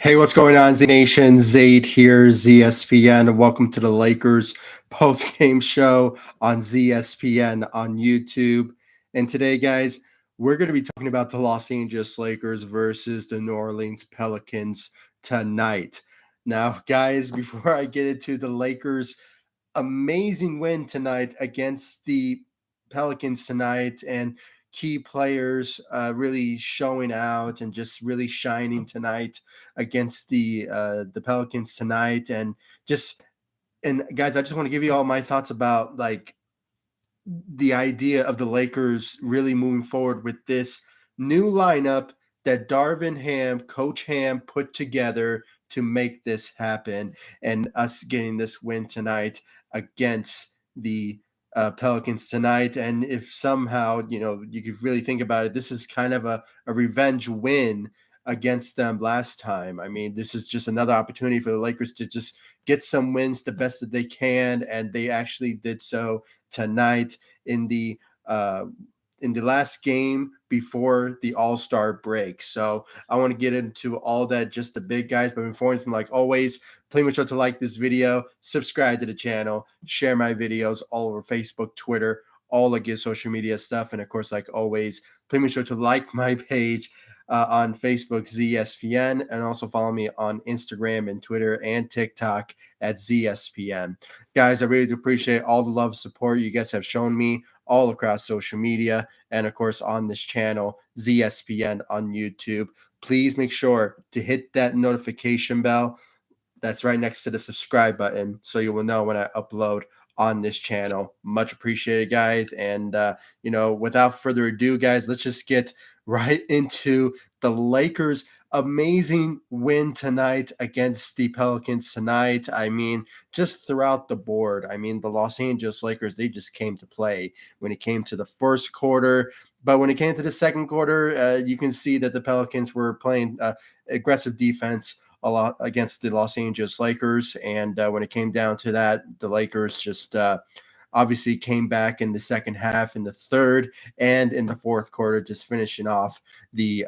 Hey, what's going on, Z Nation? Zaid here, ZSPN, and welcome to the Lakers post-game show on ZSPN on YouTube. And today, guys, we're going to be talking about the Los Angeles Lakers versus the New Orleans Pelicans tonight. Now, guys, before I get into the Lakers' amazing win tonight against the Pelicans tonight and key players really showing out and just really shining tonight against the Pelicans tonight, and guys, I just want to give you all my thoughts about like the idea of the Lakers really moving forward with this new lineup that Darvin Ham, Coach Ham, put together to make this happen, and us getting this win tonight against the Pelicans tonight. And if somehow, you could really think about it, this is kind of a revenge win against them last time. I mean, this is just another opportunity for the Lakers to just get some wins the best that they can, and they actually did so tonight in the uh, last game before the All-Star break. So I want to get into all that, just the big guys. But before anything, like always, please make sure to like this video, subscribe to the channel, share my videos all over Facebook, Twitter, all the good social media stuff. And of course, like always, please make sure to like my page on Facebook, ZSPN, and also follow me on Instagram and Twitter and TikTok at ZSPN. Guys, I really do appreciate all the love and support you guys have shown me all across social media and, of course, on this channel, ZSPN on YouTube. Please make sure to hit that notification bell that's right next to the subscribe button so you will know when I upload on this channel. Much appreciated, guys. And, without further ado, guys, let's just get right into the Lakers' amazing win tonight against the Pelicans tonight. I mean, just throughout the board. I mean, the Los Angeles Lakers, they just came to play when it came to the first quarter. But when it came to the second quarter, you can see that the Pelicans were playing aggressive defense a lot against the Los Angeles Lakers. And when it came down to that, the Lakers just obviously came back in the second half, in the third, and in the fourth quarter, just finishing off the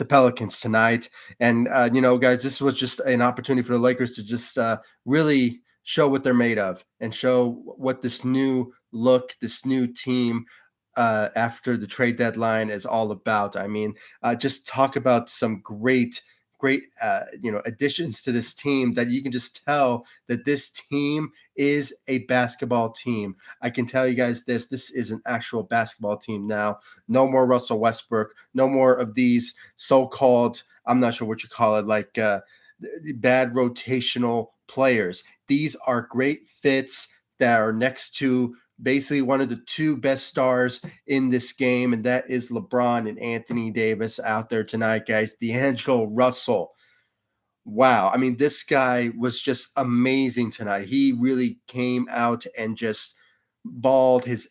Pelicans tonight. And, guys, this was just an opportunity for the Lakers to just really show what they're made of and show what this new look, this new team after the trade deadline is all about. I mean, just talk about some great additions to this team that you can just tell that this team is a basketball team. I can tell you guys this is an actual basketball team now. No more Russell Westbrook, no more of these so-called, I'm not sure what you call it, like bad rotational players. These are great fits that are next to basically one of the two best stars in this game, and that is LeBron and Anthony Davis out there tonight, guys. D'Angelo Russell. Wow. I mean, this guy was just amazing tonight. He really came out and just balled his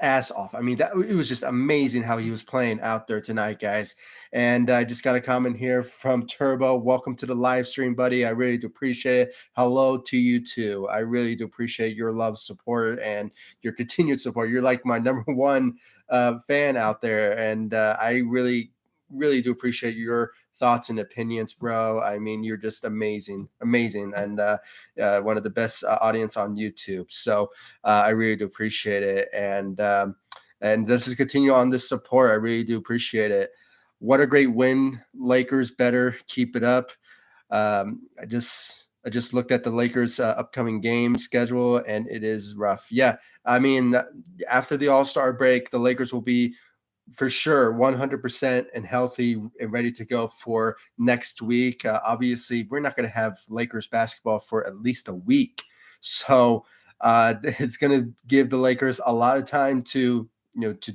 ass off. I mean, it was just amazing how he was playing out there tonight, guys. And I just got a comment here from Turbo. Welcome to the live stream, buddy. I really do appreciate it. Hello to you too. I really do appreciate your love, support, and your continued support. You're like my number one fan out there, and I really, really do appreciate your thoughts and opinions, bro. I mean, you're just amazing, and one of the best audience on YouTube. So I really do appreciate it, and let's just continue on this support. I really do appreciate it. What a great win, Lakers! Better keep it up. I just looked at the Lakers' upcoming game schedule, and it is rough. Yeah, I mean, after the All-Star break, the Lakers will be for sure 100% and healthy and ready to go for next week. Obviously, we're not going to have Lakers basketball for at least a week. So it's going to give the Lakers a lot of time to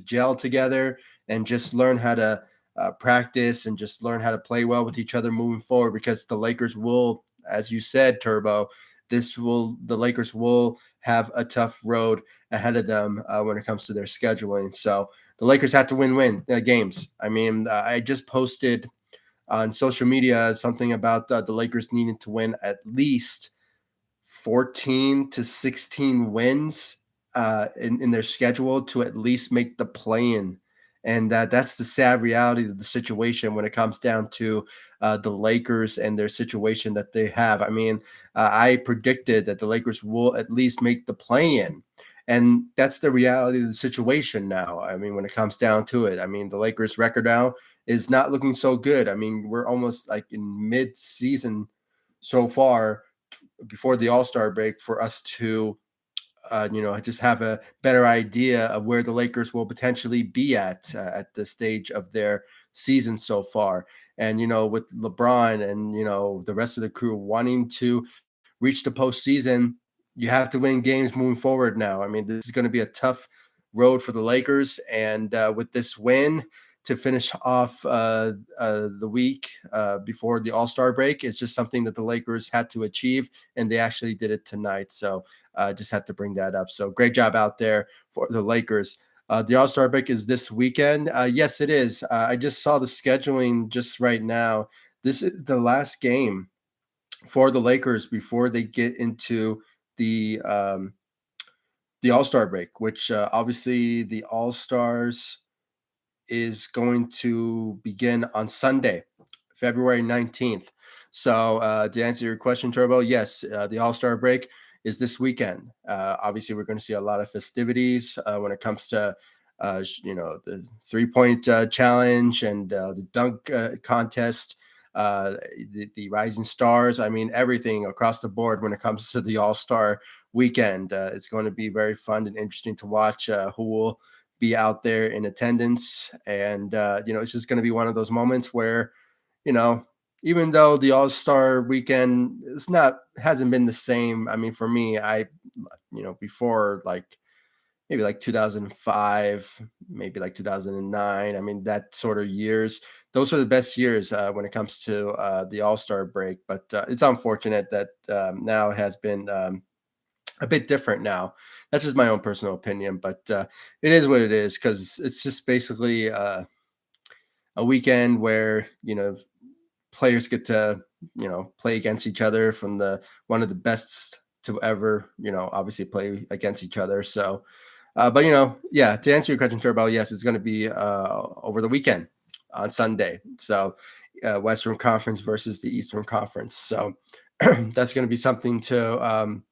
gel together and just learn how to practice and just learn how to play well with each other moving forward, because the Lakers will, as you said, Turbo, the Lakers will have a tough road ahead of them when it comes to their scheduling. So the Lakers have to win games. I mean, I just posted on social media something about the Lakers needing to win at least 14 to 16 wins in their schedule to at least make the play-in And that's the sad reality of the situation when it comes down to the Lakers and their situation that they have. I mean, I predicted that the Lakers will at least make the play-in, and that's the reality of the situation now. I mean, when it comes down to it, I mean, the Lakers' record now is not looking so good. I mean, we're almost like in mid-season so far before the All-Star break for us to just have a better idea of where the Lakers will potentially be at this stage of their season so far. And with LeBron and the rest of the crew wanting to reach the postseason, you have to win games moving forward now. I mean, this is going to be a tough road for the Lakers, and with this win to finish off the week before the All Star break is just something that the Lakers had to achieve, and they actually did it tonight. So just had to bring that up. So great job out there for the Lakers. The All Star break is this weekend. Yes, it is. I just saw the scheduling just right now. This is the last game for the Lakers before they get into the All Star break, which obviously the All Stars is going to begin on Sunday, February 19th. So, to answer your question, Turbo, yes, the All Star break is this weekend. Obviously, we're going to see a lot of festivities when it comes to, the 3 point challenge and the dunk contest, the Rising Stars. I mean, everything across the board when it comes to the All Star weekend. It's going to be very fun and interesting to watch who will be out there in attendance. And, it's just going to be one of those moments where, you know, even though the All Star weekend hasn't been the same. I mean, for me, before like maybe like 2005, maybe like 2009. I mean, that sort of years, those are the best years when it comes to the All Star break. But it's unfortunate that now has been a bit different now. That's just my own personal opinion, but it is what it is because it's just basically a weekend where players get to play against each other from the one of the best to ever obviously play against each other. So, but yeah, to answer your question, Turbo, yes, it's going to be over the weekend on Sunday. So, Western Conference versus the Eastern Conference. So that's going to be something to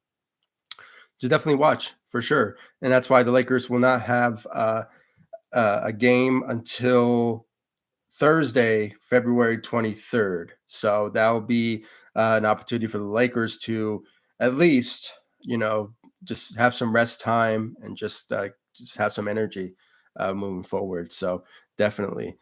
definitely watch for sure. And that's why the Lakers will not have a game until Thursday, February 23rd. So that will be an opportunity for the Lakers to at least, just have some rest time and just have some energy moving forward. So definitely.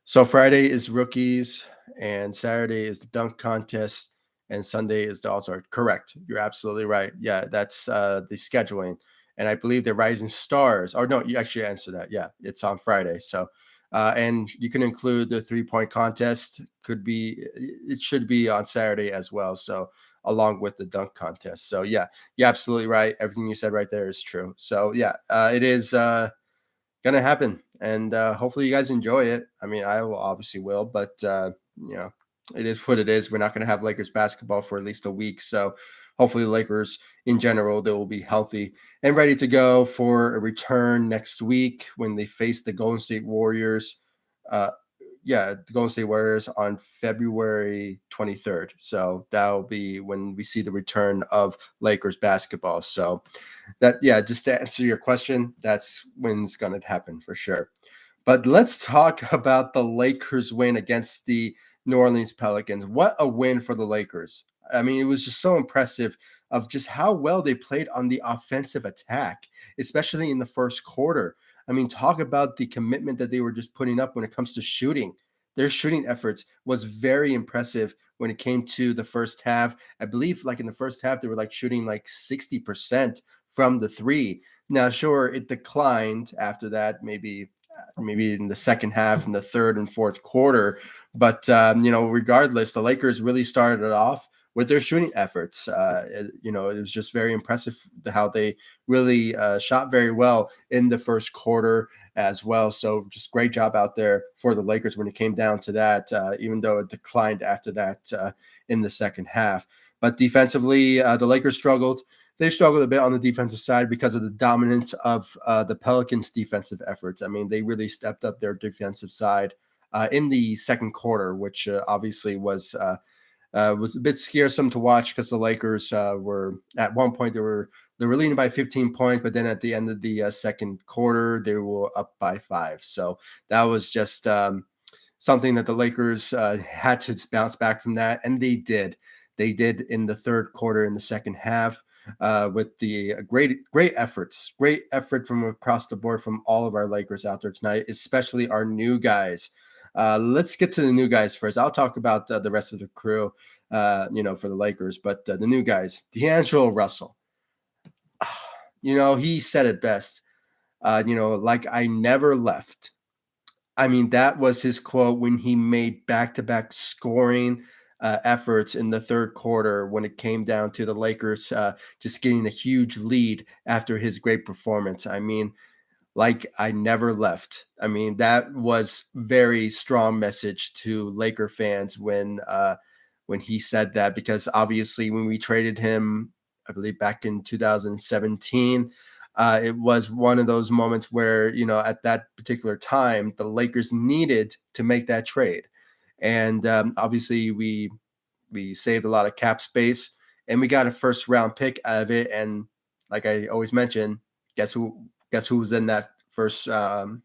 So Friday is rookies, and Saturday is the dunk contest, and Sunday is the All Star. Correct. You're absolutely right. Yeah, that's the scheduling, and I believe the Rising Stars. Or no, you actually answered that. Yeah, it's on Friday. So, and you can include the 3 point contest. It should be on Saturday as well. So along with the dunk contest. So yeah, you're absolutely right. Everything you said right there is true. So yeah, it is. Gonna happen, and hopefully you guys enjoy it. I mean, I will obviously will, but you know, it is what it is. We're not gonna have Lakers basketball for at least a week, so hopefully the Lakers in general they will be healthy and ready to go for a return next week when they face the Golden State Warriors. Uh, yeah, the Golden State Warriors on February 23rd. So that'll be when we see the return of Lakers basketball. So that, yeah, just to answer your question, that's when it's going to happen for sure. But let's talk about the Lakers win against the New Orleans Pelicans. What a win for the Lakers. I mean, it was just so impressive of just how well they played on the offensive attack, especially in the first quarter. I mean, talk about the commitment that they were just putting up when it comes to shooting. Their shooting efforts was very impressive when it came to the first half. I believe like in the first half, they were like shooting like 60% from the three. Now, sure, it declined after that, maybe in the second half, in the third and fourth quarter. But regardless, the Lakers really started off with their shooting efforts. It was just very impressive how they really shot very well in the first quarter as well. So just great job out there for the Lakers when it came down to that, even though it declined after that in the second half. But defensively, the Lakers struggled. they struggled a bit on the defensive side because of the dominance of the Pelicans' defensive efforts. I mean, they really stepped up their defensive side in the second quarter, which obviously was a bit scaresome to watch because the Lakers were at one point they were leading by 15 points, but then at the end of the second quarter they were up by 5. So that was just something that the Lakers had to bounce back from that, and they did. They did in the third quarter, in the second half, with the great efforts, great effort from across the board from all of our Lakers out there tonight, especially our new guys. Let's get to the new guys first. I'll talk about the rest of the crew, for the Lakers, but the new guys, D'Angelo Russell. He said it best. Like I never left. I mean, that was his quote when he made back-to-back scoring efforts in the third quarter when it came down to the Lakers just getting a huge lead after his great performance. I mean, like I never left. I mean, that was very strong message to Laker fans when he said that, because obviously when we traded him, I believe back in 2017, it was one of those moments where, at that particular time, the Lakers needed to make that trade. And obviously we saved a lot of cap space and we got a first round pick out of it. And like I always mention, guess who was in that first round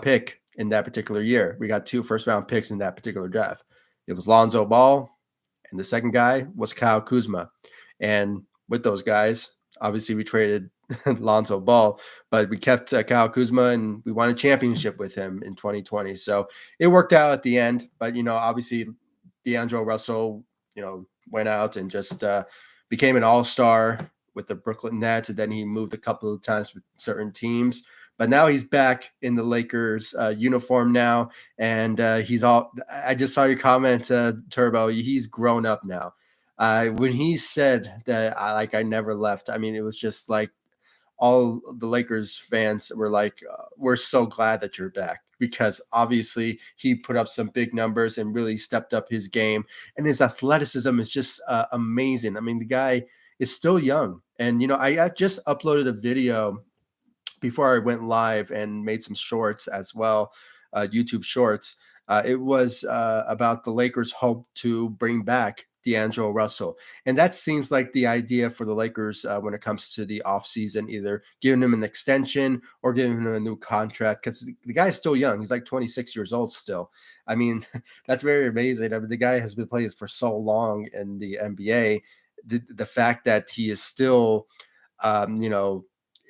pick in that particular year? We got 2 first round picks in that particular draft. It was Lonzo Ball, and the second guy was Kyle Kuzma. And with those guys, obviously we traded Lonzo Ball, but we kept Kyle Kuzma, and we won a championship with him in 2020. So it worked out at the end. But obviously D'Angelo Russell, went out and just became an all-star with the Brooklyn Nets, and then he moved a couple of times with certain teams. But now he's back in the Lakers uniform now, and he's all. I just saw your comment, Turbo. He's grown up now. When he said that, I never left. I mean, it was just like all the Lakers fans were like, "We're so glad that you're back," because obviously he put up some big numbers and really stepped up his game, and his athleticism is just amazing. I mean, the guy is still young, and I just uploaded a video before I went live and made some shorts as well, YouTube shorts. It was about the Lakers' hope to bring back D'Angelo Russell. And that seems like the idea for the Lakers when it comes to the offseason, either giving him an extension or giving him a new contract, because the guy's still young. He's like 26 years old still. I mean, that's very amazing. I mean, the guy has been playing for so long in the NBA. The fact that he is still,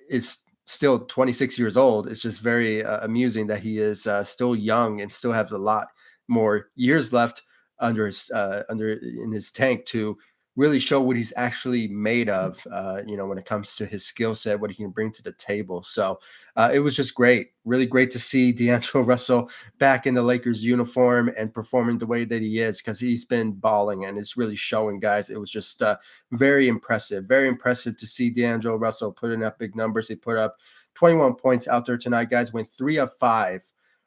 is still 26 years old. It's just very amusing that he is still young and still has a lot more years left under in his tank to really show what he's actually made of. When it comes to his skill set, what he can bring to the table. So it was just great, really great to see D'Angelo Russell back in the Lakers uniform and performing the way that he is, because he's been balling and it's really showing, guys. It was just very impressive to see D'Angelo Russell putting up big numbers. He put up 21 points out there tonight, guys. Went 3 of 5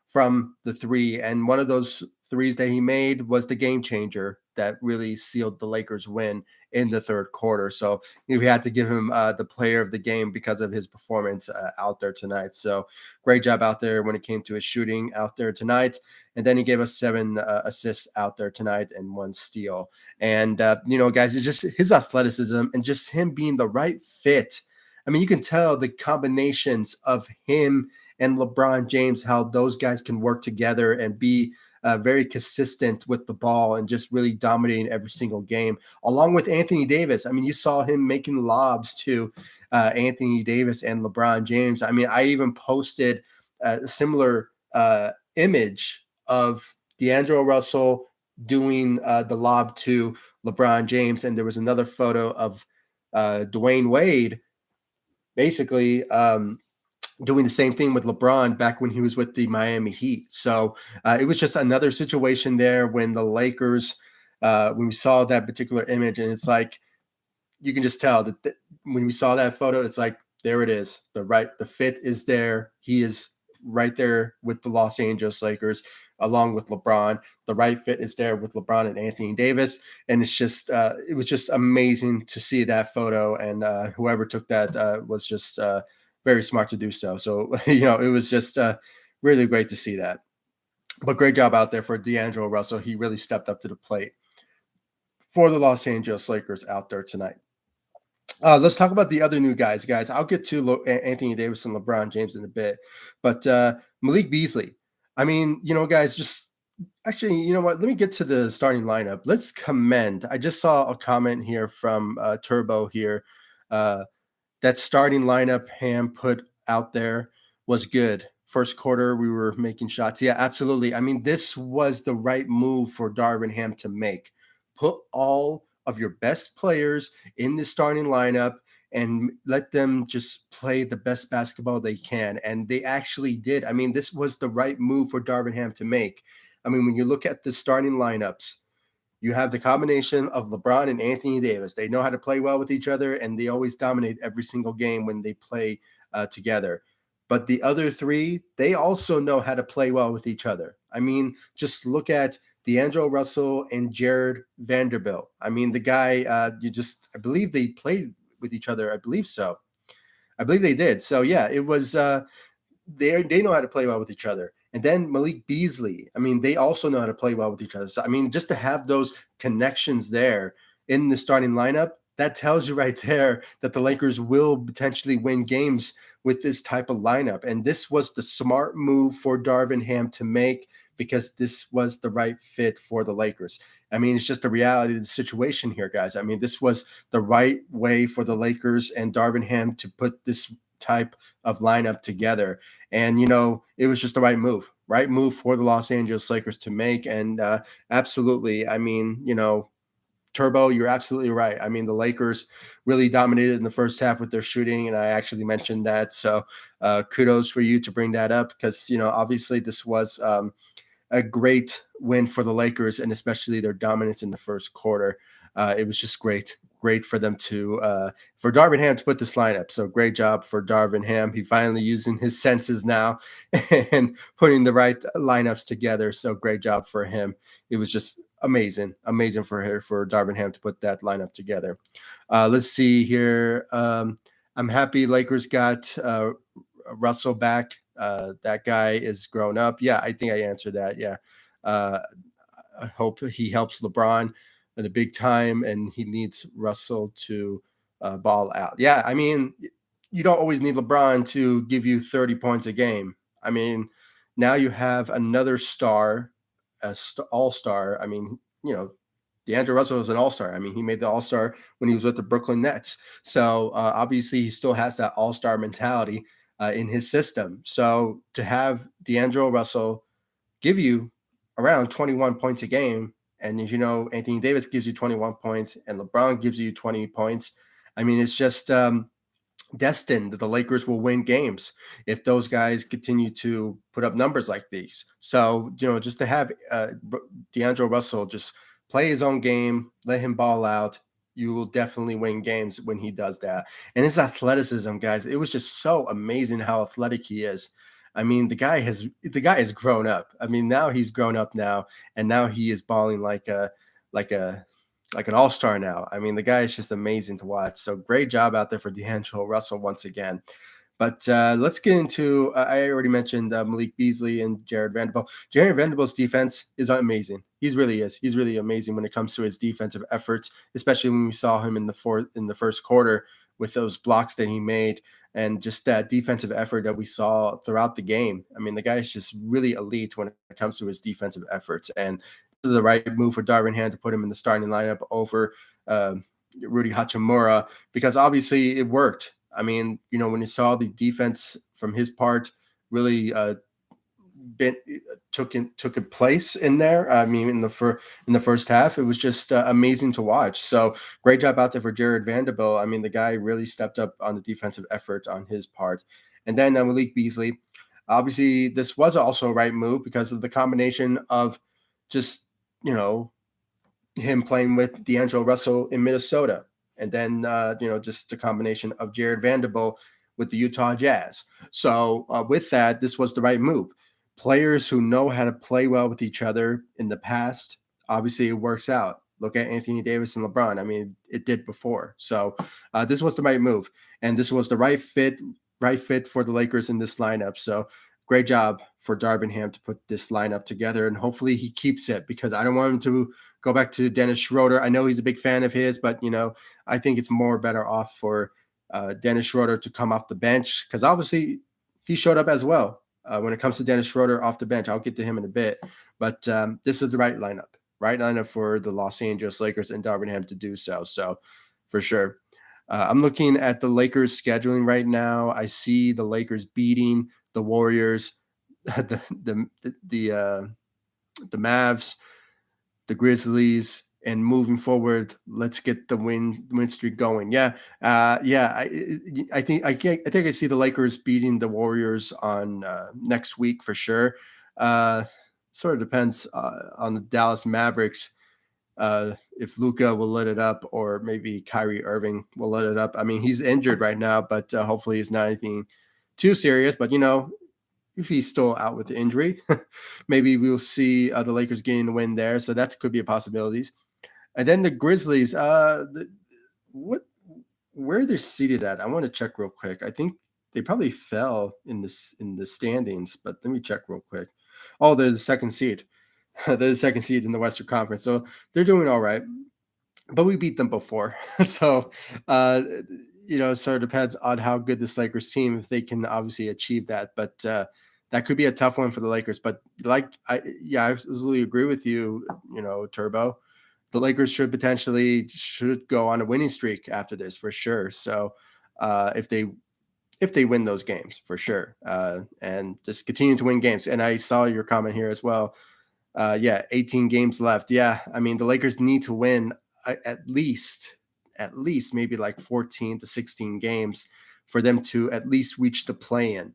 from the 3, and one of those threes that he made was the game changer that really sealed the Lakers win in the third quarter. So we had to give him the player of the game because of his performance out there tonight. So great job out there when it came to his shooting out there tonight. And then he gave us 7 assists out there tonight and 1 steal. And, guys, it's just his athleticism and just him being the right fit. I mean, you can tell the combinations of him and LeBron James, how those guys can work together and be very consistent with the ball and just really dominating every single game, along with Anthony Davis. I mean, you saw him making lobs to Anthony Davis and LeBron James. I mean, I even posted a similar image of D'Angelo Russell doing the lob to LeBron James, and there was another photo of Dwayne Wade basically doing the same thing with LeBron back when he was with the Miami Heat. So it was just another situation there when the Lakers, when we saw that particular image, and it's like, you can just tell that when we saw that photo, it's like, there it is. The fit is there. He is right there with the Los Angeles Lakers, along with LeBron. The right fit is there with LeBron and Anthony Davis, and it was just amazing to see that photo. And whoever took that was just very smart to do so. So it was just really great to see that. But great job out there for D'Angelo Russell. He really stepped up to the plate for the Los Angeles Lakers out there tonight. Let's talk about the other new guys. I'll get to Anthony Davis and LeBron James in a bit, but Malik Beasley. I mean, guys, just actually, you know what? Let me get to the starting lineup. Let's commend. I just saw a comment here from Turbo here. That starting lineup Ham put out there was good. First quarter, we were making shots. Yeah, absolutely. I mean, this was the right move for Darvin Ham to make. Put all of your best players in the starting lineup and let them just play the best basketball they can. And they actually did. I mean, this was the right move for Darvin Ham to make. I mean, when you look at the starting lineups, you have the combination of LeBron and Anthony Davis. They know how to play well with each other, and they always dominate every single game when they play together. But the other three, they also know how to play well with each other. I mean, just look at D'Angelo Russell and Jared Vanderbilt. I mean, the guy, I believe they played with each other. I believe so. I believe they did. So, yeah, it was they know how to play well with each other. And then Malik Beasley, I mean, they also know how to play well with each other. So, I mean, just to have those connections there in the starting lineup, that tells you right there that the Lakers will potentially win games with this type of lineup. And this was the smart move for Darvin Ham to make because this was the right fit for the Lakers. I mean, it's just the reality of the situation here, guys. I mean, this was the right way for the Lakers and Darvin Ham to put this type of lineup together. And, it was just the right move for the Los Angeles Lakers to make. And absolutely, I mean, Turbo, you're absolutely right. I mean, the Lakers really dominated in the first half with their shooting, and I actually mentioned that. So kudos for you to bring that up because, obviously this was a great win for the Lakers and especially their dominance in the first quarter. It was just great for them for Darvin Ham to put this lineup. So great job for Darvin Ham. He finally using his senses now and putting the right lineups together. So great job for him. It was just amazing for Darvin Ham to put that lineup together. Let's see here. I'm happy Lakers got Russell back. That guy is grown up. Yeah, I think I answered that. Yeah. I hope he helps LeBron in the big time, and he needs Russell to ball out. Yeah, I mean, you don't always need LeBron to give you 30 points a game. I mean, now you have another star, all-star. I mean, D'Angelo Russell is an all-star. I mean, he made the all-star when he was with the Brooklyn Nets. So obviously he still has that all-star mentality in his system. So to have D'Angelo Russell give you around 21 points a game, and if Anthony Davis gives you 21 points and LeBron gives you 20 points, I mean, it's just destined that the Lakers will win games if those guys continue to put up numbers like these. So, just to have D'Angelo Russell just play his own game, let him ball out, you will definitely win games when he does that. And his athleticism, guys, it was just so amazing how athletic he is. I mean, the guy has grown up. I mean, now he's grown up now, and now he is balling like an all-star now. I mean, the guy is just amazing to watch. So great job out there for D'Angelo Russell once again. But let's get into, I already mentioned Malik Beasley and Jared Vanderbilt. Jared Vanderbilt's defense is amazing. He's really amazing when it comes to his defensive efforts, especially when we saw him in the first quarter with those blocks that he made and just that defensive effort that we saw throughout the game. I mean, the guy is just really elite when it comes to his defensive efforts. And this is the right move for Darvin Ham to put him in the starting lineup over Rudy Hachimura because obviously it worked. I mean, when you saw the defense from his part really took a place in there. I mean, in the first half, it was just amazing to watch. So great job out there for Jared Vanderbilt. I mean, the guy really stepped up on the defensive effort on his part. And then Malik Beasley. Obviously, this was also a right move because of the combination of just him playing with D'Angelo Russell in Minnesota. And then, just the combination of Jared Vanderbilt with the Utah Jazz. So with that, this was the right move. Players who know how to play well with each other in the past, obviously it works out. Look at Anthony Davis and LeBron. I mean, it did before. So this was the right move, and this was the right fit for the Lakers in this lineup. So great job for Darvingham to put this lineup together, and hopefully he keeps it because I don't want him to go back to Dennis Schroeder. I know he's a big fan of his, but I think it's more better off for Dennis Schroeder to come off the bench because obviously he showed up as well. When it comes to Dennis Schroeder off the bench, I'll get to him in a bit, but this is the right lineup for the Los Angeles Lakers and Darvingham to do so. So for sure. I'm looking at the Lakers scheduling right now. I see the Lakers beating the Warriors, the Mavs, the Grizzlies, and moving forward, let's get the win streak going. Yeah. I think I see the Lakers beating the Warriors on next week for sure. Sort of depends on the Dallas Mavericks if Luka will let it up or maybe Kyrie Irving will let it up. I mean, he's injured right now, but hopefully it's not anything too serious. But if he's still out with the injury, maybe we'll see the Lakers getting the win there. So that could be a possibility. And then the Grizzlies, where they're seated at, I want to check real quick. I think they probably fell in the standings, but let me check real quick. Oh, they're the second seed. They're the second seed in the Western Conference, so they're doing all right. But we beat them before, so sort of depends on how good this Lakers team if they can obviously achieve that. But that could be a tough one for the Lakers. But I absolutely agree with you. Turbo, the Lakers should go on a winning streak after this for sure. So if they win those games for sure, and just continue to win games. And I saw your comment here as well. 18 games left. Yeah, I mean the Lakers need to win at least maybe like 14 to 16 games for them to at least reach the play-in.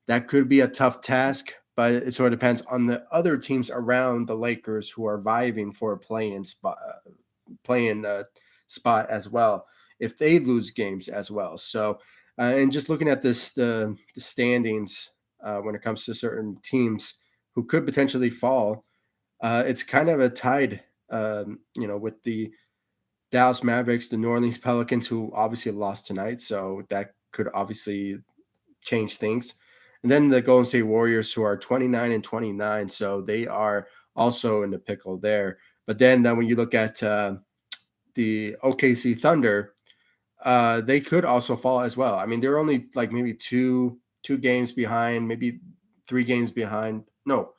That could be a tough task, but it sort of depends on the other teams around the Lakers who are vying for a play-in spot as well. If they lose games as well, so and just looking at the standings when it comes to certain teams who could potentially fall, it's kind of a tied, with the Dallas Mavericks, the New Orleans Pelicans, who obviously lost tonight, so that could obviously change things. And then the Golden State Warriors, who are 29 and 29, so they are also in the pickle there. But then when you look at the OKC Thunder, they could also fall as well. I mean, they're only like maybe two games behind, maybe 3 games behind. No,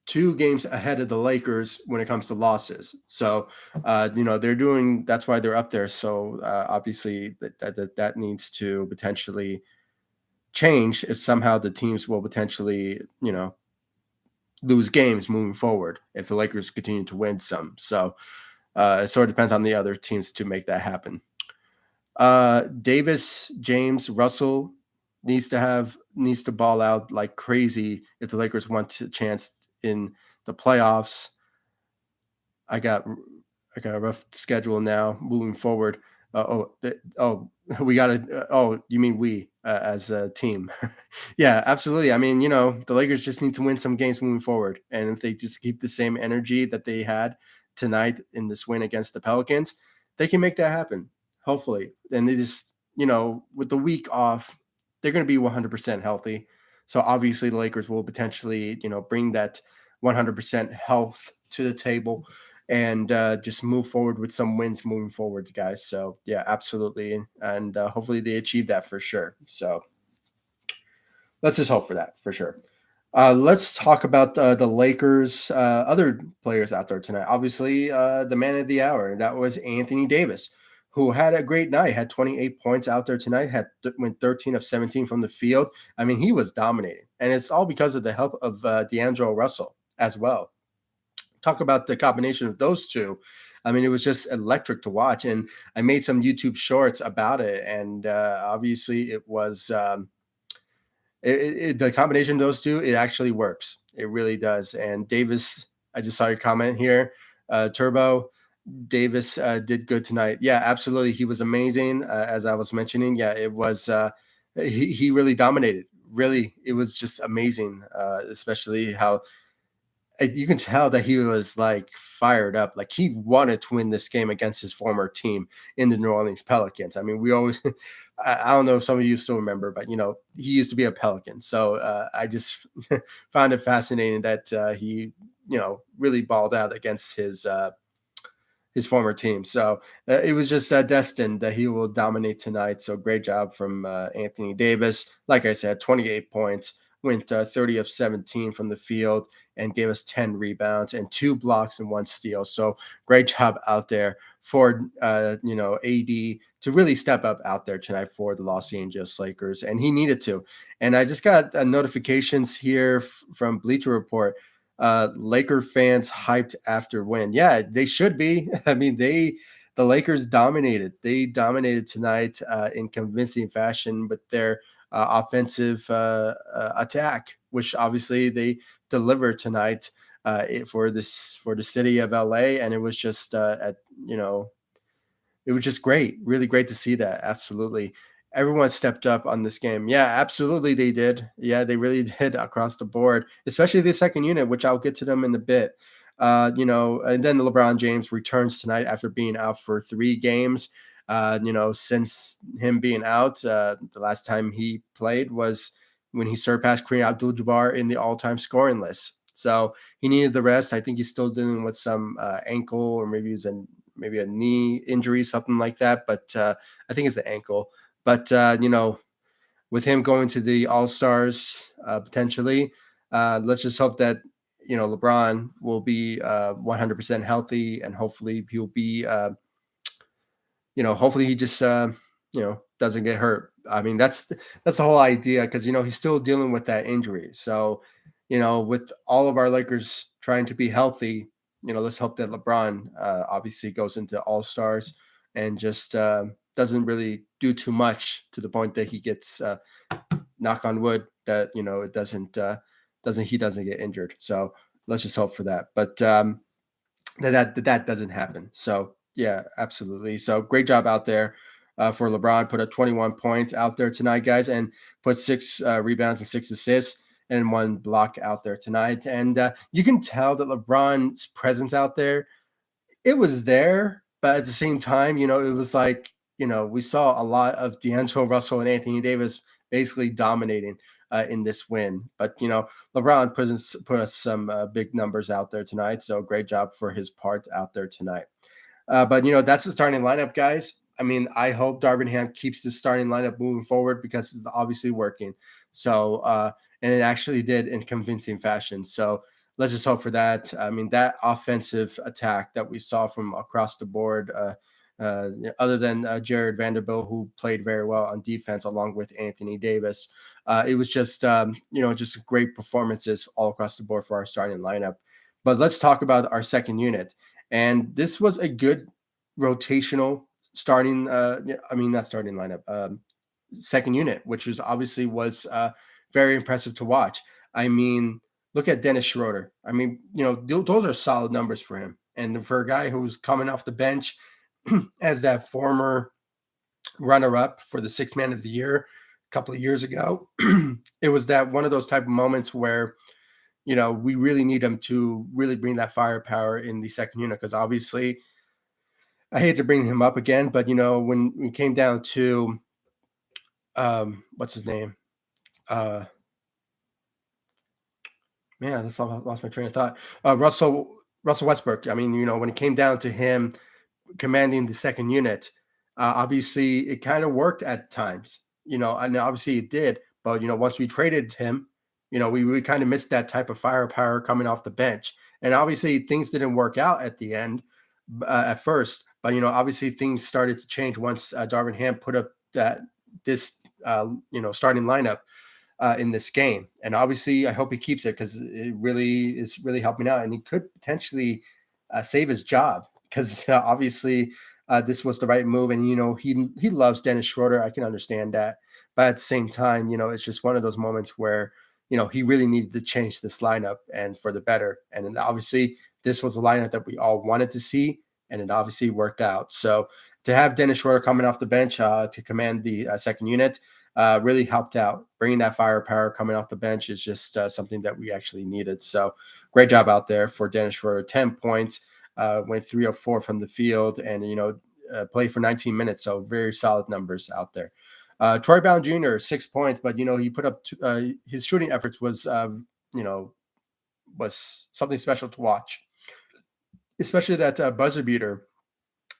2 games ahead of the Lakers when it comes to losses. So, they're doing. That's why they're up there. So obviously that needs to potentially change if somehow the teams will potentially lose games moving forward if the Lakers continue to win some. So it sort of depends on the other teams to make that happen. Davis, James, Russell needs to ball out like crazy if the Lakers want a chance in the playoffs. I got a rough schedule now moving forward. We got to. You mean we as a team? Yeah, absolutely. I mean, the Lakers just need to win some games moving forward, and if they just keep the same energy that they had tonight in this win against the Pelicans, they can make that happen. Hopefully, and they just with the week off, they're going to be 100% healthy. So obviously, the Lakers will potentially bring that 100% health to the table and just move forward with some wins moving forward, guys. So yeah, absolutely, and hopefully they achieve that for sure. So let's just hope for that for sure. Let's talk about the Lakers' other players out there tonight. Obviously, the man of the hour, that was Anthony Davis, who had a great night, had 28 points out there tonight, went 13 of 17 from the field. I mean, he was dominating, and it's all because of the help of D'Angelo Russell as well. Talk about the combination of those two. I mean, it was just electric to watch, and I made some YouTube shorts about it, and obviously it was the combination of those two. It actually works. It really does. And Davis, I just saw your comment here, Turbo. Davis did good tonight. Yeah, absolutely. He was amazing. As I was mentioning, yeah, it was. He really dominated. Really, it was just amazing. Especially how you can tell that he was like fired up, like he wanted to win this game against his former team in the New Orleans Pelicans. I mean, we always, I don't know if some of you still remember, but he used to be a Pelican. So I just found it fascinating that he, really balled out against his former team. So it was just destined that he will dominate tonight. So great job from Anthony Davis. Like I said, 28 points, went 30 of 17 from the field, and gave us 10 rebounds and 2 blocks and 1 steal. So great job out there for AD to really step up out there tonight for the Los Angeles Lakers, and he needed to. And I just got notifications here from Bleacher Report. Laker fans hyped after win. Yeah, they should be. I mean, the Lakers dominated. They dominated tonight in convincing fashion with their offensive attack, which obviously they delivered tonight for the city of LA, and it was just it was just great, really great to see that. Absolutely. Everyone stepped up on this game. Yeah, absolutely they did. Yeah, they really did across the board, especially the second unit, which I'll get to them in a bit. And then LeBron James returns tonight after being out for 3 games. Since him being out, the last time he played was when he surpassed Kareem Abdul-Jabbar in the all-time scoring list. So he needed the rest. I think he's still dealing with some ankle, or maybe a knee injury, something like that. But I think it's an ankle. But with him going to the All Stars potentially, let's just hope that LeBron will be 100% healthy, and hopefully he'll be hopefully he just doesn't get hurt. I mean, that's the whole idea, because he's still dealing with that injury. So, with all of our Lakers trying to be healthy, let's hope that LeBron obviously goes into All Stars and just doesn't really do too much, to the point that he gets knock on wood that it doesn't get injured. So let's just hope for that. But that doesn't happen. So yeah, absolutely. So great job out there for LeBron. Put up 21 points out there tonight, guys, and put 6 rebounds and 6 assists and 1 block out there tonight. And you can tell that LeBron's presence out there, it was there, but at the same time, it was like, we saw a lot of D'Angelo Russell and Anthony Davis basically dominating in this win. But, LeBron put us some big numbers out there tonight. So great job for his part out there tonight. But, that's the starting lineup, guys. I mean, I hope Darvin Ham keeps the starting lineup moving forward, because it's obviously working. So, and it actually did in convincing fashion. So, let's just hope for that. I mean, that offensive attack that we saw from across the board, other than Jared Vanderbilt, who played very well on defense along with Anthony Davis, it was just just great performances all across the board for our starting lineup. But let's talk about our second unit, and this was a good rotational starting. Not starting lineup. Second unit, which was very impressive to watch. I mean, look at Dennis Schroeder. I mean, those are solid numbers for him. And for a guy who's coming off the bench as that former runner-up for the Sixth Man of the Year a couple of years ago, it was that one of those type of moments where we really need him to really bring that firepower in the second unit, because obviously I hate to bring him up again, but when we came down to what's his name? Man, that's all, I lost my train of thought. Russell Westbrook. I mean, when it came down to him commanding the second unit, obviously it kind of worked at times. And obviously it did. But once we traded him, we kind of missed that type of firepower coming off the bench. And obviously things didn't work out at the end, at first. But obviously things started to change once Darvin Ham put up this starting lineup in this game. And obviously, I hope he keeps it, because it really is really helping out, and he could potentially save his job, because obviously this was the right move. And he loves Dennis Schroeder. I can understand that, but at the same time, it's just one of those moments where he really needed to change this lineup, and for the better. And then obviously, this was a lineup that we all wanted to see, and it obviously worked out. So to have Dennis Schroeder coming off the bench to command the second unit really helped out. Bringing that firepower coming off the bench is just something that we actually needed. So great job out there for Dennis Schroeder. 10 points, went 3 of 4 from the field, and played for 19 minutes. So very solid numbers out there. Troy Brown Jr. 6 points, but he put up his shooting efforts you know was something special to watch, especially that buzzer beater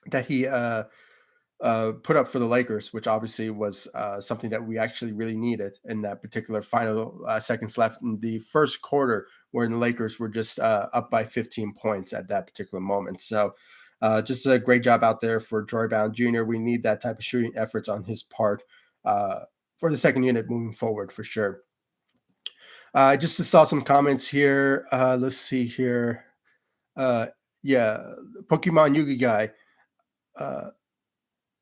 that he put up for the Lakers, which obviously was something that we actually really needed in that particular final seconds left in the first quarter, where the Lakers were just up by 15 points at that particular moment. So just a great job out there for Troy Brown Jr. We need that type of shooting efforts on his part for the second unit moving forward for sure. I just saw some comments here. Let's see here. Uh, yeah, Pokemon Yugi guy. Uh,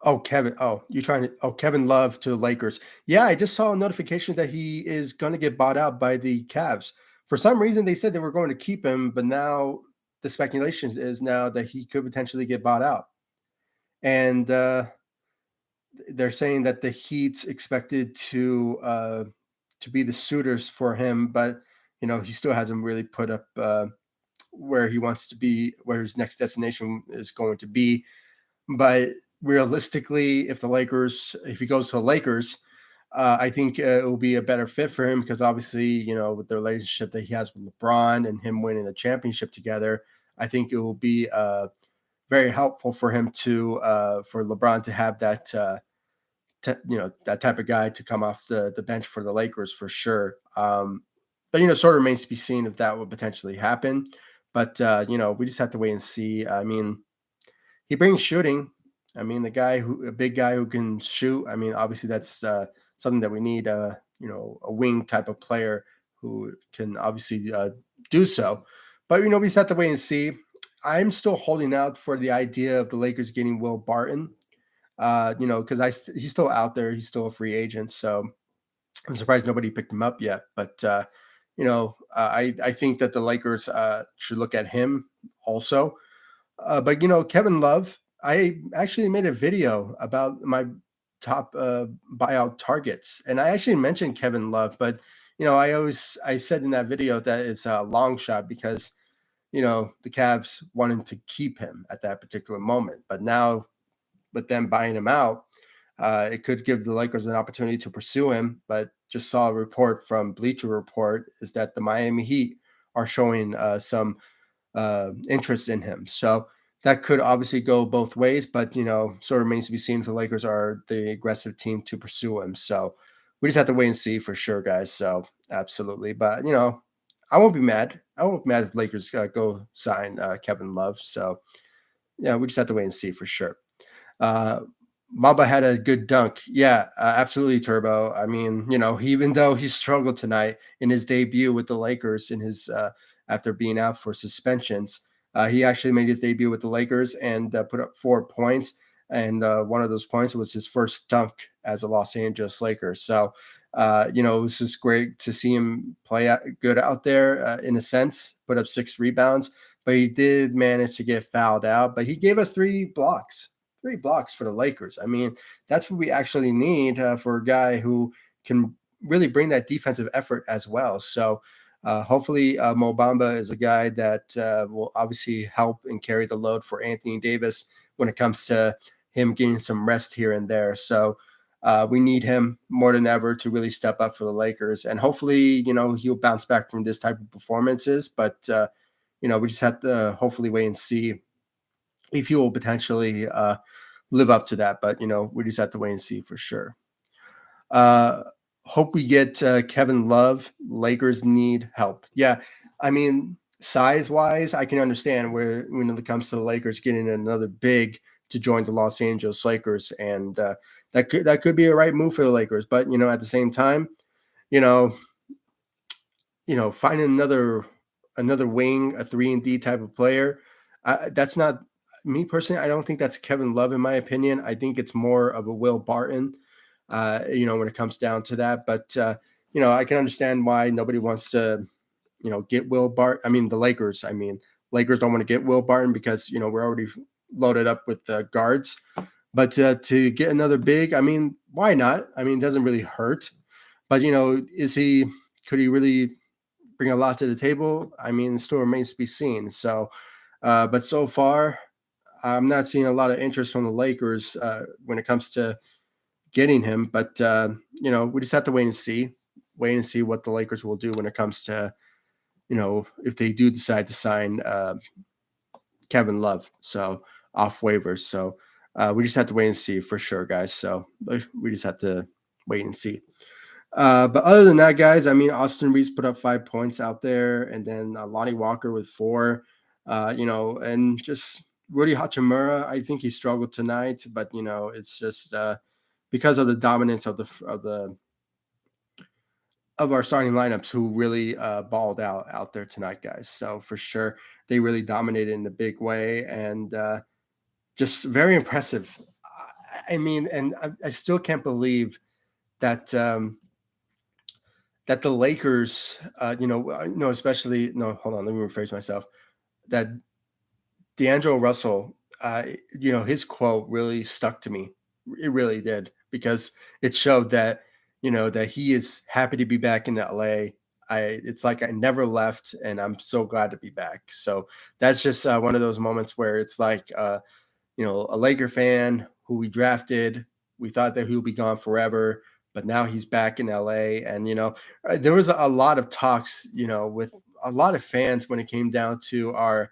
Oh, Kevin. Oh, you're trying to. Oh, Kevin Love to the Lakers. Yeah, I just saw a notification that he is going to get bought out by the Cavs. For some reason, they said they were going to keep him, but now the speculation is now that he could potentially get bought out. And they're saying that the Heat's expected to be the suitors for him, but he still hasn't really put up where he wants to be, where his next destination is going to be. But realistically, if he goes to the Lakers, I think it will be a better fit for him because obviously, with the relationship that he has with LeBron and him winning the championship together, I think it will be very helpful for him for LeBron to have that, that type of guy to come off the bench for the Lakers for sure. But sort of remains to be seen if that would potentially happen. But we just have to wait and see. I mean, he brings shooting. I mean, a big guy who can shoot. I mean, obviously that's something that we need. A wing type of player who can obviously do so. But we just have to wait and see. I'm still holding out for the idea of the Lakers getting Will Barton. Because he's still out there. He's still a free agent. So I'm surprised nobody picked him up yet. But I think that the Lakers should look at him also. But Kevin Love, I actually made a video about my top buyout targets, and I actually mentioned Kevin Love, but I said in that video that it's a long shot because the Cavs wanted to keep him at that particular moment, but now with them buying him out, it could give the Lakers an opportunity to pursue him. But just saw a report from Bleacher Report is that the Miami Heat are showing some interest in him. So that could obviously go both ways, but sort of remains to be seen if the Lakers are the aggressive team to pursue him. So we just have to wait and see for sure, guys. So absolutely, but I won't be mad. I won't be mad if the Lakers go sign Kevin Love. So yeah, we just have to wait and see for sure. Uh, Mamba had a good dunk. Yeah, absolutely, Turbo. I mean, even though he struggled tonight in his debut with the Lakers in his after being out for suspensions, he actually made his debut with the Lakers and put up 4 points. And one of those points was his first dunk as a Los Angeles Laker. So, it was just great to see him play good out there in a sense, put up 6 rebounds, but he did manage to get fouled out. But he gave us 3 blocks for the Lakers. I mean, that's what we actually need for a guy who can really bring that defensive effort as well. So hopefully Mo Bamba is a guy that will obviously help and carry the load for Anthony Davis when it comes to him getting some rest here and there. So we need him more than ever to really step up for the Lakers. And hopefully, he'll bounce back from this type of performances. But, we just have to hopefully wait and see if he will potentially live up to that. But we just have to wait and see for sure. Hope we get Kevin Love. Lakers need help. Yeah, I mean, size wise, I can understand where when it comes to the Lakers getting another big to join the Los Angeles Lakers, and that could be a right move for the Lakers. But at the same time, you know, finding another wing, a 3-and-D type of player, that's not me personally. I don't think that's Kevin Love in my opinion. I think it's more of a Will Barton. When it comes down to that, but I can understand why nobody wants to, get Will Barton. I mean, the Lakers. I mean, Lakers don't want to get Will Barton because we're already loaded up with guards. But to get another big, I mean, why not? I mean, it doesn't really hurt. But is he? Could he really bring a lot to the table? I mean, it still remains to be seen. So, but so far, I'm not seeing a lot of interest from the Lakers when it comes to getting him. But we just have to wait and see what the Lakers will do when it comes to if they do decide to sign Kevin Love, so off waivers. So we just have to wait and see for sure, guys. So we just have to wait and see. But other than that, guys, I mean, Austin Reeves put up 5 points out there, and then Lonnie Walker with 4. And just Rudy Hachimura, I think he struggled tonight, but it's just because of the dominance of our starting lineups who really balled out there tonight, guys. So for sure, they really dominated in a big way, and just very impressive. I mean, and I still can't believe that that the Lakers, especially no, hold on, let me rephrase myself. That D'Angelo Russell, his quote really stuck to me. It really did because it showed that that he is happy to be back in LA. It's like I never left, and I'm so glad to be back. So that's just one of those moments where it's like, a Laker fan who we drafted. We thought that he'll be gone forever, but now he's back in LA. And there was a lot of talks, with a lot of fans when it came down to our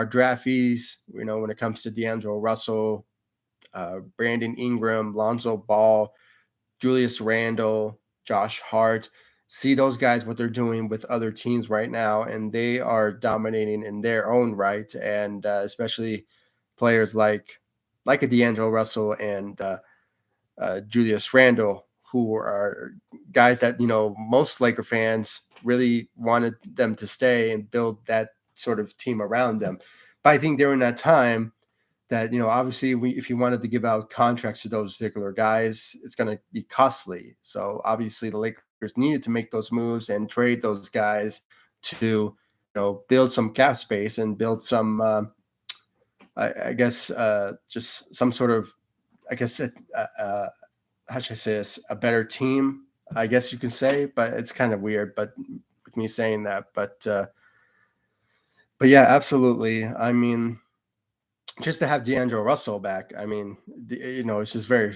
draft fees, when it comes to D'Angelo Russell, Brandon Ingram, Lonzo Ball, Julius Randle, Josh Hart. See those guys, what they're doing with other teams right now, and they are dominating in their own right. And especially players like a D'Angelo Russell and Julius Randle, who are guys that most Laker fans really wanted them to stay and build that sort of team around them. But I think during that time, that obviously if you wanted to give out contracts to those particular guys, it's going to be costly. So obviously the Lakers needed to make those moves and trade those guys to build some cap space and build some I guess just some sort of, I guess how should I say this, a better team, I guess you can say. But it's kind of weird but with me saying that. But yeah, absolutely. I mean, just to have D'Angelo Russell back, I mean, it's just very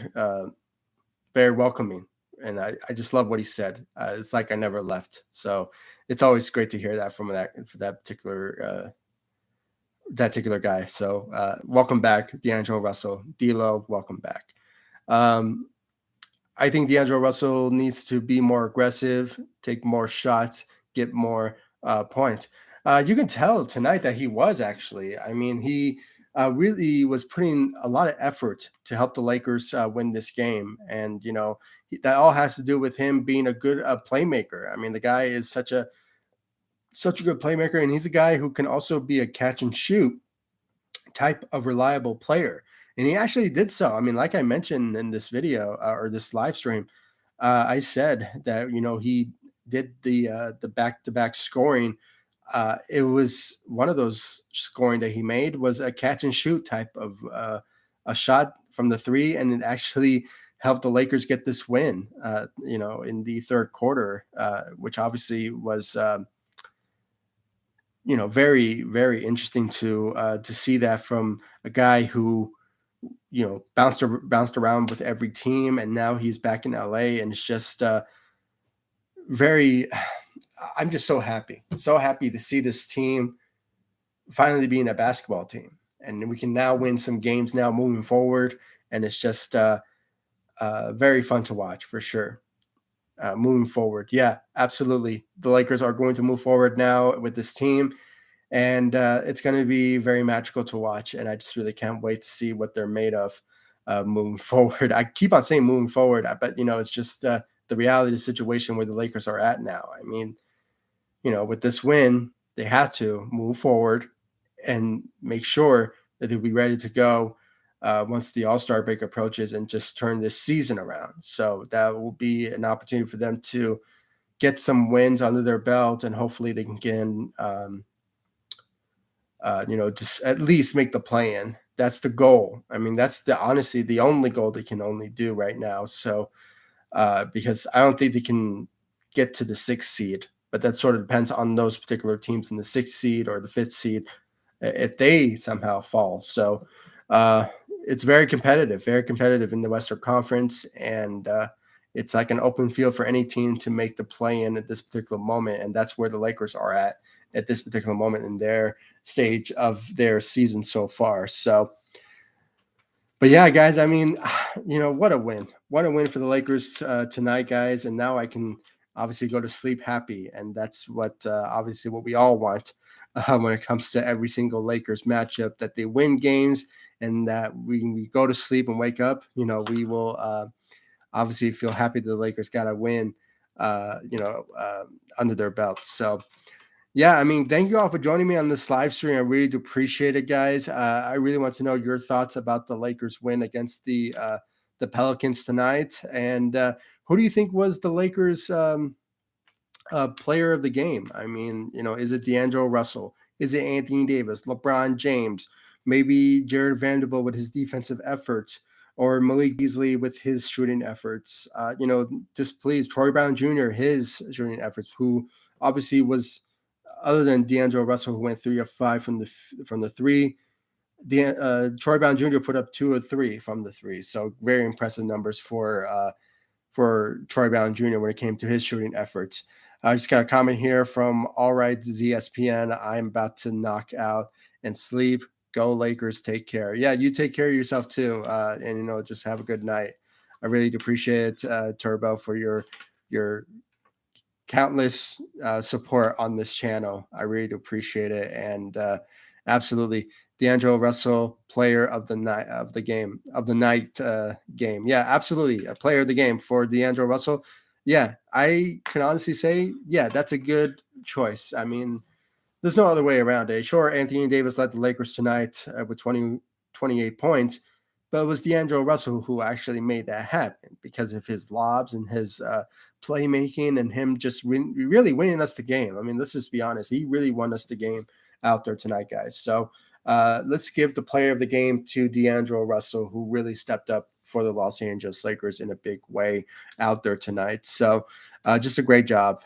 welcoming. And I just love what he said. It's like I never left. So it's always great to hear that from that particular guy. So welcome back, D'Angelo Russell. D'Lo, welcome back. Um, I think D'Angelo Russell needs to be more aggressive, take more shots, get more points. You can tell tonight that he was actually. I mean, he really was putting a lot of effort to help the Lakers win this game, and that all has to do with him being a good playmaker. I mean, the guy is such a good playmaker, and he's a guy who can also be a catch and shoot type of reliable player. And he actually did so. I mean, like I mentioned in this video or this live stream, I said that he did the back to back scoring. It was one of those scoring that he made was a catch and shoot type of a shot from the three, and it actually helped the Lakers get this win. In the third quarter, which obviously was. Very, very interesting to see that from a guy who, bounced around with every team, and now he's back in LA, and it's just very. I'm just so happy to see this team finally being a basketball team, and we can now win some games now moving forward, and it's just very fun to watch for sure. Moving forward, yeah, absolutely. The Lakers are going to move forward now with this team, and it's going to be very magical to watch. And I just really can't wait to see what they're made of moving forward. I keep on saying moving forward, but it's just the reality of the situation where the Lakers are at now. I mean, with this win, they have to move forward and make sure that they'll be ready to go once the All-Star break approaches and just turn this season around. So that will be an opportunity for them to get some wins under their belt, and hopefully they can just at least make the play-in. that's the goal. I mean, that's the honestly the only goal they can only do right now. So because I don't think they can get to the sixth seed, but that sort of depends on those particular teams in the sixth seed or the fifth seed if they somehow fall. So uh, it's very competitive in the Western Conference, and it's like an open field for any team to make the play in at this particular moment, and that's where the Lakers are at this particular moment in their stage of their season so far. So but yeah, guys, I mean, what a win. What a win for the Lakers tonight, guys. And now I can obviously go to sleep happy. And that's what obviously what we all want when it comes to every single Lakers matchup, that they win games and that we go to sleep and wake up, we will obviously feel happy that the Lakers got a win, under their belt. So, yeah, I mean, thank you all for joining me on this live stream. I really do appreciate it, guys. I really want to know your thoughts about the Lakers win against the Pelicans tonight, and who do you think was the Lakers player of the game? I mean, is it D'Angelo Russell? Is it Anthony Davis, LeBron James, maybe Jared Vanderbilt with his defensive efforts, or Malik Beasley with his shooting efforts? Just please, Troy Brown Jr. his shooting efforts, who obviously was other than D'Angelo Russell, who went 3 of 5 from the three. Troy Brown Jr. put up 2 of 3 from the three, so very impressive numbers for Troy Brown Jr. when it came to his shooting efforts. I just got a comment here from All Right ZSPN. I'm about to knock out and sleep. Go Lakers. Take care. Yeah, you take care of yourself too, and just have a good night. I really do appreciate it, Turbo, for your countless support on this channel. I really do appreciate it, and absolutely, D'Angelo Russell, player of the night game. Yeah, absolutely, a player of the game for D'Angelo Russell. Yeah, I can honestly say, yeah, that's a good choice. I mean, there's no other way around it. Sure, Anthony Davis led the Lakers tonight with 28 points, but it was D'Angelo Russell who actually made that happen because of his lobs and his playmaking and him just really winning us the game. I mean, let's just be honest. He really won us the game out there tonight, guys. So let's give the player of the game to D'Angelo Russell, who really stepped up for the Los Angeles Lakers in a big way out there tonight. So just a great job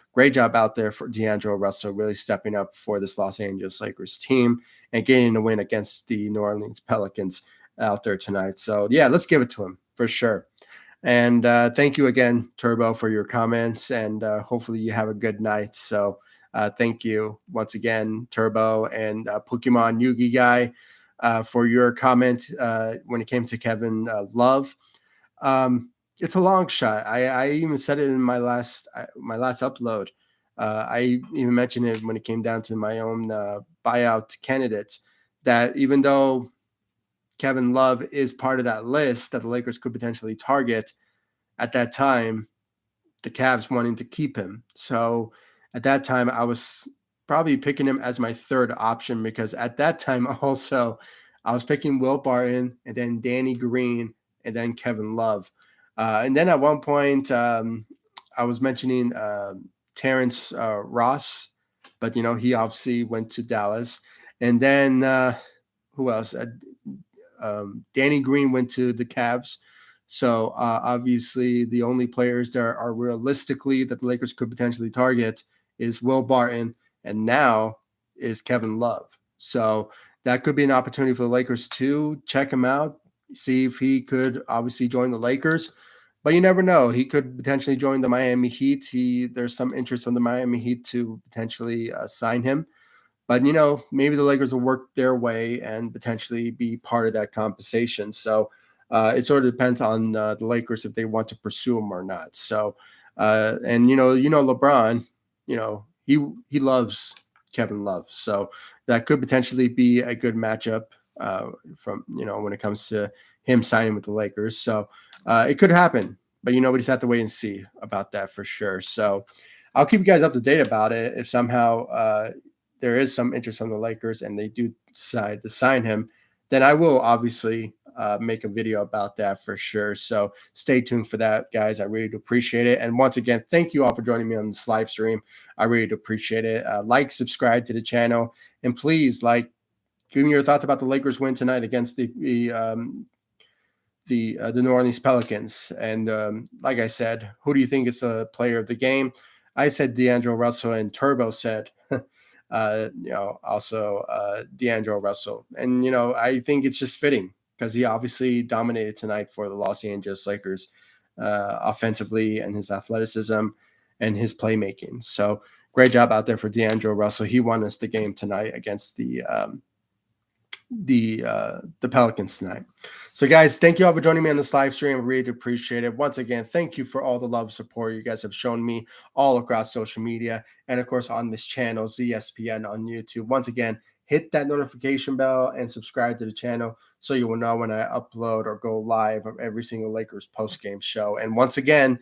out there for D'Angelo Russell, really stepping up for this Los Angeles Lakers team and getting a win against the New Orleans Pelicans out there tonight. So yeah, let's give it to him for sure. And thank you again, Turbo, for your comments, and hopefully you have a good night. So thank you once again, Turbo, and Pokemon Yugi guy, for your comment when it came to Kevin Love. It's a long shot. I even said it in my last upload. I even mentioned it when it came down to my own buyout candidates, that even though Kevin Love is part of that list that the Lakers could potentially target, at that time, the Cavs wanting to keep him. So at that time, I was probably picking him as my third option, because at that time also I was picking Will Barton and then Danny Green and then Kevin Love. And then at one point, I was mentioning Terrence Ross, but he obviously went to Dallas. And then who else? Danny Green went to the Cavs. So obviously, the only players that are realistically that the Lakers could potentially target is Will Barton, and now is Kevin Love. So that could be an opportunity for the Lakers to check him out, see if he could obviously join the Lakers. But you never know. He could potentially join the Miami Heat. There's some interest from the Miami Heat to potentially sign him. But maybe the Lakers will work their way and potentially be part of that compensation. So it sort of depends on the Lakers if they want to pursue him or not. So and LeBron, he loves Kevin Love, so that could potentially be a good matchup from when it comes to him signing with the Lakers. So it could happen, but we just have to wait and see about that for sure. So I'll keep you guys up to date about it if somehow there is some interest from the Lakers and they do decide to sign him, then I will obviously make a video about that for sure. So stay tuned for that, guys. I really do appreciate it. And once again, thank you all for joining me on this live stream. I really do appreciate it. Like, subscribe to the channel, and please give me your thoughts about the Lakers win tonight against the New Orleans Pelicans. And like I said, who do you think is the player of the game? I said D'Angelo Russell, and Turbo said, also D'Angelo Russell. And I think it's just fitting because he obviously dominated tonight for the Los Angeles Lakers offensively, and his athleticism and his playmaking. So great job out there for D'Angelo Russell. He won us the game tonight against the Pelicans tonight. So guys, thank you all for joining me on this live stream. I really appreciate it. Once again, thank you for all the love support you guys have shown me all across social media, and of course on this channel, ZSPN on YouTube. Once again, hit that notification bell and subscribe to the channel so you will know when I upload or go live of every single Lakers post-game show. And once again,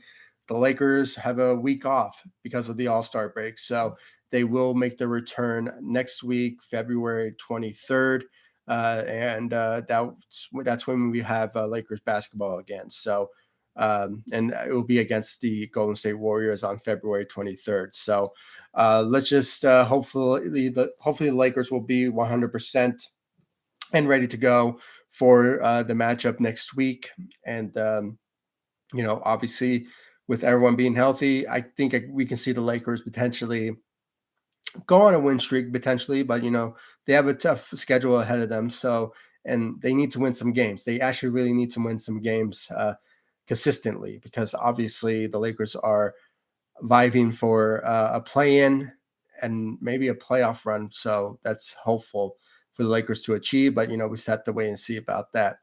the Lakers have a week off because of the All-Star break, so they will make their return next week, February 23rd. That's when we have Lakers basketball again. So, and it will be against the Golden State Warriors on February 23rd. So, let's just hopefully the Lakers will be 100% and ready to go for the matchup next week. And obviously, with everyone being healthy, I think we can see the Lakers potentially go on a win streak potentially, but they have a tough schedule ahead of them. So, and they need to win some games. They actually really need to win some games consistently, because obviously the Lakers are vying for a play-in and maybe a playoff run. So that's hopeful for the Lakers to achieve. But we just have to wait and see about that.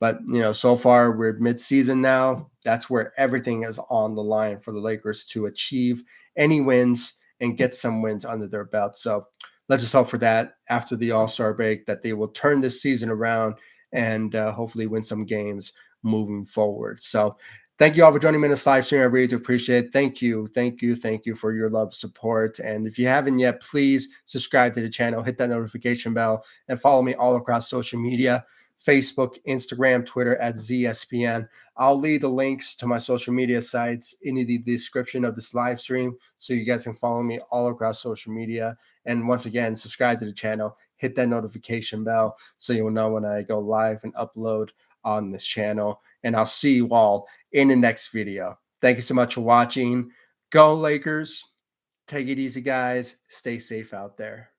But so far we're mid-season now. That's where everything is on the line for the Lakers to achieve any wins and get some wins under their belt. So let's just hope for that after the All-Star break, that they will turn this season around and hopefully win some games moving forward. So thank you all for joining me in this live stream. I really do appreciate it. Thank you for your love, support. And if you haven't yet, please subscribe to the channel, hit that notification bell, and follow me all across social media. Facebook, Instagram, Twitter at ZSPN. I'll leave the links to my social media sites in the description of this live stream so you guys can follow me all across social media. And once again, subscribe to the channel, hit that notification bell so you'll know when I go live and upload on this channel. And I'll see you all in the next video. Thank you so much for watching. Go Lakers. Take it easy, guys. Stay safe out there.